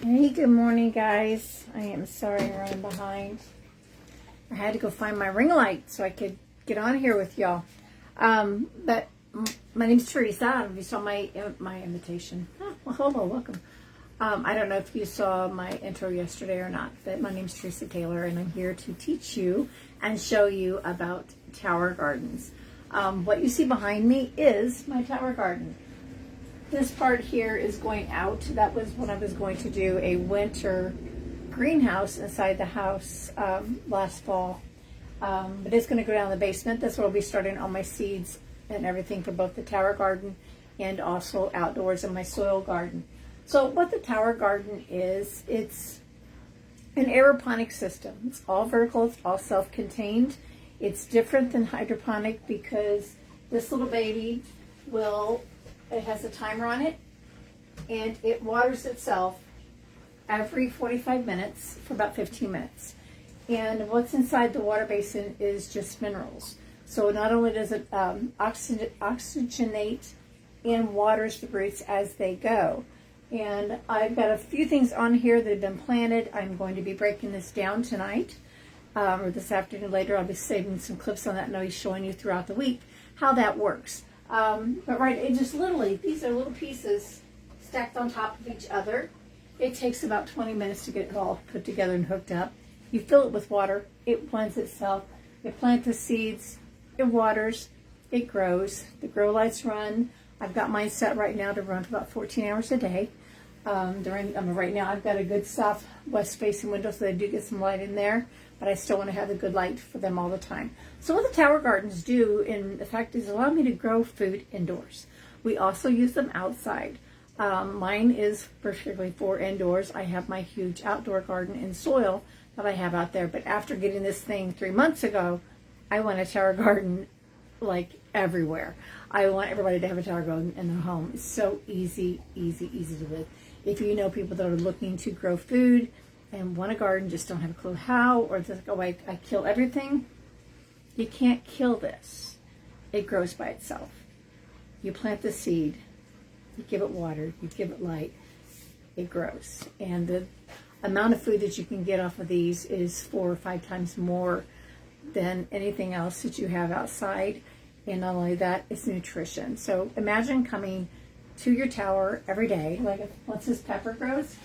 Hey, good morning, guys. I am sorry I'm running behind. I had to go find my ring light so I could get on here with y'all. But my name's Teresa. I don't know if you saw my invitation. Oh, well, hello, welcome. I don't know if you saw my intro yesterday or not, but my name's Teresa Taylor, and I'm here to teach you and show you about tower gardens. What you see behind me is my tower garden. This part here is going out. That was when I was going to do a winter greenhouse inside the house last fall. But it's going to go down in the basement. That's where I'll be starting all my seeds and everything for both the tower garden and also outdoors in my soil garden. So what the tower garden is, it's an aeroponic system. It's all vertical, it's all self-contained. It's different than hydroponic because this little baby it has a timer on it, and it waters itself every 45 minutes for about 15 minutes. And what's inside the water basin is just minerals. So not only does it oxygenate and waters the roots as they go. And I've got a few things on here that have been planted. I'm going to be breaking this down tonight or this afternoon. Later I'll be saving some clips on that, and I'll be showing you throughout the week how that works. But right, it just literally, these are little pieces stacked on top of each other. It takes about 20 minutes to get it all put together and hooked up. You fill it with water, it blends itself. You plant the seeds, it waters, it grows. The grow lights run. I've got mine set right now to run for about 14 hours a day. Right now I've got a good southwest facing window, so they do get some light in there, but I still want to have a good light for them all the time. So what the tower gardens do, in effect, is allow me to grow food indoors. We also use them outside. Mine is particularly for indoors. I have my huge outdoor garden in soil that I have out there, but after getting this thing 3 months ago, I want a tower garden like everywhere. I want everybody to have a tower garden in their home. It's so easy to live. If you know people that are looking to grow food and want a garden, just don't have a clue how, or just like, oh, I kill everything. You can't kill this. It grows by itself. You plant the seed, you give it water, you give it light, it grows. And the amount of food that you can get off of these is 4 or 5 times more than anything else that you have outside. And not only that, it's nutrition. So imagine coming to your tower every day. Like once this pepper grows,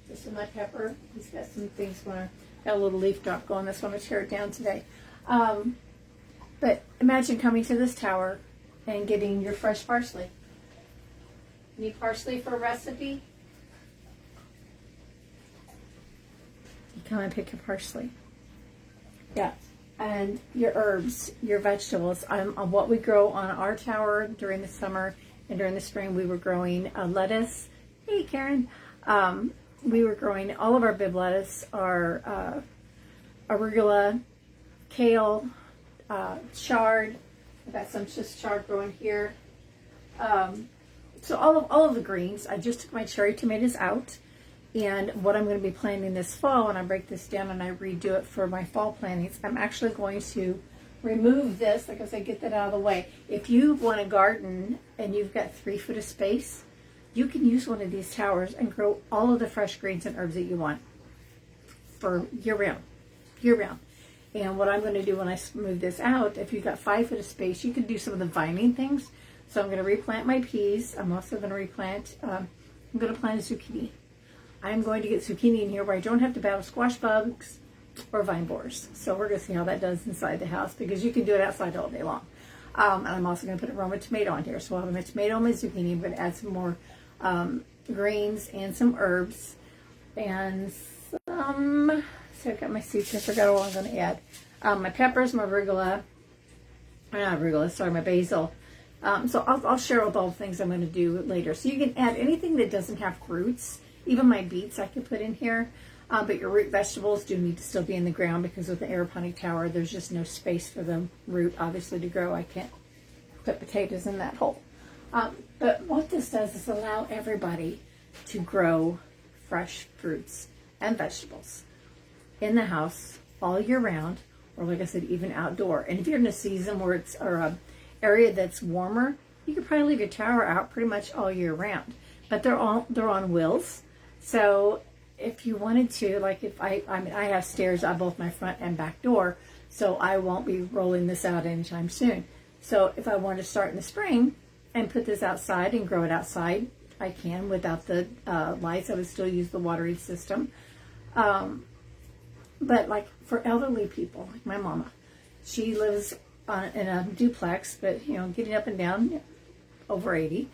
just in my pepper, he's got some things got a little leaf drop going. That's why I'm going to tear it down today. But imagine coming to this tower and getting your fresh parsley. Need parsley for a recipe? You come and pick your parsley. Yeah. And your herbs, your vegetables. What we grow on our tower during the summer and during the spring, we were growing lettuce. Hey, Karen. We were growing all of our bib lettuce, our arugula, kale, chard. I've got some just chard growing here. So all of the greens. I just took my cherry tomatoes out. And what I'm going to be planting this fall, when I break this down and I redo it for my fall plantings, I'm actually going to remove this, like I said, get that out of the way. If you want a garden and you've got 3 foot of space, you can use one of these towers and grow all of the fresh greens and herbs that you want for year round. And what I'm going to do when I move this out, if you've got 5 foot of space, you can do some of the vining things. So I'm going to replant my peas. I'm also going to replant, I'm going to plant a zucchini. I'm going to get zucchini in here where I don't have to battle squash bugs or vine borers. So we're going to see how that does inside the house, because you can do it outside all day long. And I'm also going to put a Roma tomato on here. So I'll have my tomato and my zucchini. I'm going to add some more greens and some herbs. And so I've got my seeds. I forgot all I'm going to add. My peppers, my arugula. Not arugula, sorry, my basil. So I'll share with all the things I'm going to do later. So you can add anything that doesn't have roots. Even my beets I could put in here, but your root vegetables do need to still be in the ground, because with the aeroponic tower, there's just no space for the root, obviously, to grow. I can't put potatoes in that hole. But what this does is allow everybody to grow fresh fruits and vegetables in the house all year round, or like I said, even outdoor. And if you're in a season where it's, or a area that's warmer, you could probably leave your tower out pretty much all year round. But they're on wheels. So if you wanted to, like if I mean, I have stairs on both my front and back door, so I won't be rolling this out anytime soon. So if I want to start in the spring and put this outside and grow it outside, I can without the lights. I would still use the watering system. But like for elderly people, like my mama, she lives in a duplex, but you know, getting up and down, over 80.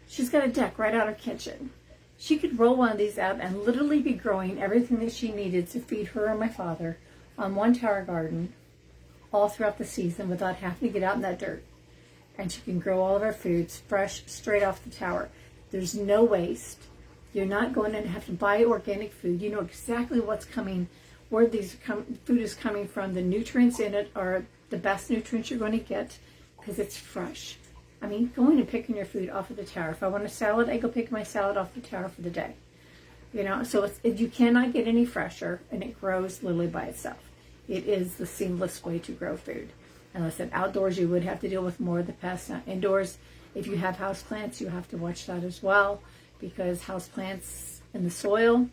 She's got a deck right out her kitchen. She could roll one of these out and literally be growing everything that she needed to feed her and my father on one tower garden all throughout the season without having to get out in that dirt. And she can grow all of her foods fresh, straight off the tower. There's no waste. You're not going to have to buy organic food. You know exactly what's coming, where food is coming from. The nutrients in it are the best nutrients you're going to get because it's fresh. I mean, going and picking your food off of the tower. If I want a salad, I go pick my salad off the tower for the day. You know, so you cannot get any fresher, and it grows literally by itself. It is the seamless way to grow food. And like I said, outdoors you would have to deal with more of the pests. Now, indoors, if you have houseplants, you have to watch that as well, because houseplants in the soil,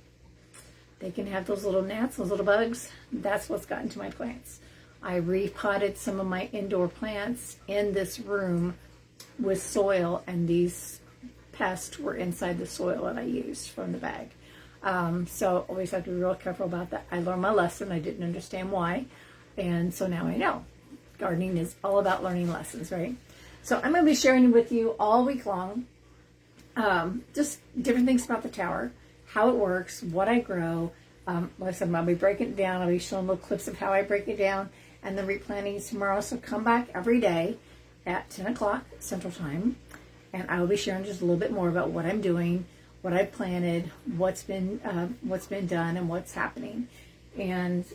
they can have those little gnats, those little bugs. That's what's gotten to my plants. I repotted some of my indoor plants in this room with soil, and these pests were inside the soil that I used from the bag. So always have to be real careful about that. I learned my lesson. I didn't understand why, and so now I know. Gardening is all about learning lessons, right? So I'm going to be sharing with you all week long just different things about the tower, how it works, what I grow. Like I said, I'll be breaking it down. I'll be showing little clips of how I break it down, and then replanting tomorrow. So come back every day at 10 o'clock Central Time, and I will be sharing just a little bit more about what I'm doing, what I've planted, what's been done, and what's happening. And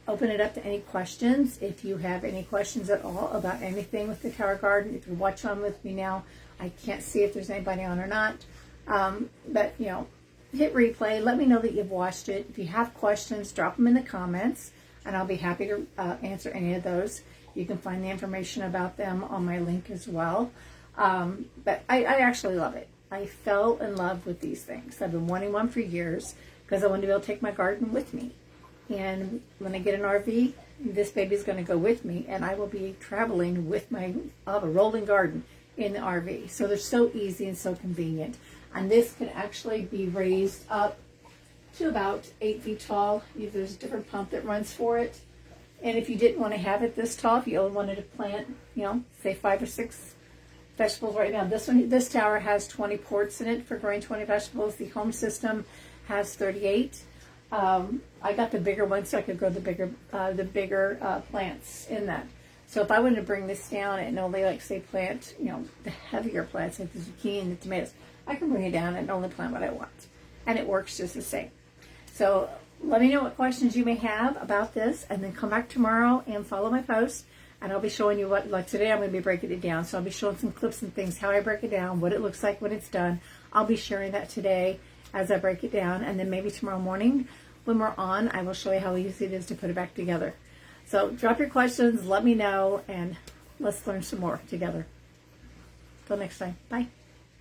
open it up to any questions. If you have any questions at all about anything with the tower garden, if you're watching on with me now, I can't see if there's anybody on or not. But, you know, hit replay. Let me know that you've watched it. If you have questions, drop them in the comments, and I'll be happy to answer any of those. You can find the information about them on my link as well. But I actually love it. I fell in love with these things. I've been wanting one for years because I wanted to be able to take my garden with me. And when I get an RV, this baby's going to go with me, and I will be traveling with my rolling garden in the RV. So they're so easy and so convenient. And this can actually be raised up to about 8 feet tall. There's a different pump that runs for it. And if you didn't want to have it this tall, if you only wanted to plant, you know, say 5 or 6 vegetables right now. This tower has 20 ports in it for growing 20 vegetables. The home system has 38. I got the bigger one so I could grow the bigger plants in that. So if I wanted to bring this down and only, like, say, plant, you know, the heavier plants like the zucchini and the tomatoes, I can bring it down and only plant what I want. And it works just the same. So let me know what questions you may have about this, and then come back tomorrow and follow my post, and I'll be showing you what, like today I'm going to be breaking it down. So I'll be showing some clips and things, how I break it down, what it looks like when it's done. I'll be sharing that today as I break it down, and then maybe tomorrow morning when we're on, I will show you how easy it is to put it back together. So drop your questions, let me know, and let's learn some more together. Till next time, bye.